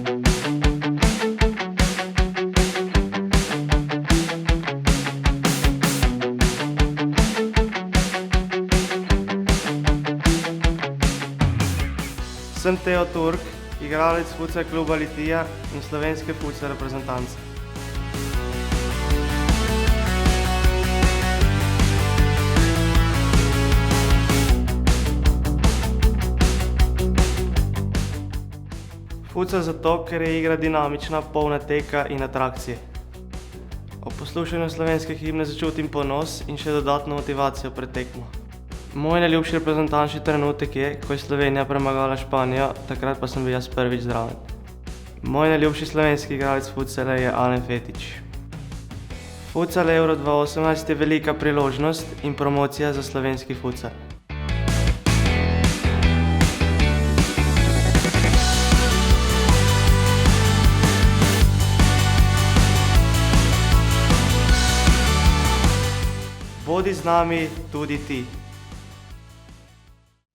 Sem Teo Turk, igralec futsal kluba Litija in slovenske futsal reprezentance. Futsal zato, ker je igra dinamična, polna teka in atrakcije. Ob poslušanju slovenske himne začutim ponos in še dodatno motivacijo pred tekmo. Moj najljubši reprezentančni trenutek je, ko je Slovenija premagala Španijo, takrat pa sem bil jaz prvič zraven. Moj najljubši slovenski igralec futsala je Alen Fetič. Futsal Euro 2018 je velika priložnost in promocija za slovenski futsal. Bodi z nami tudi ti.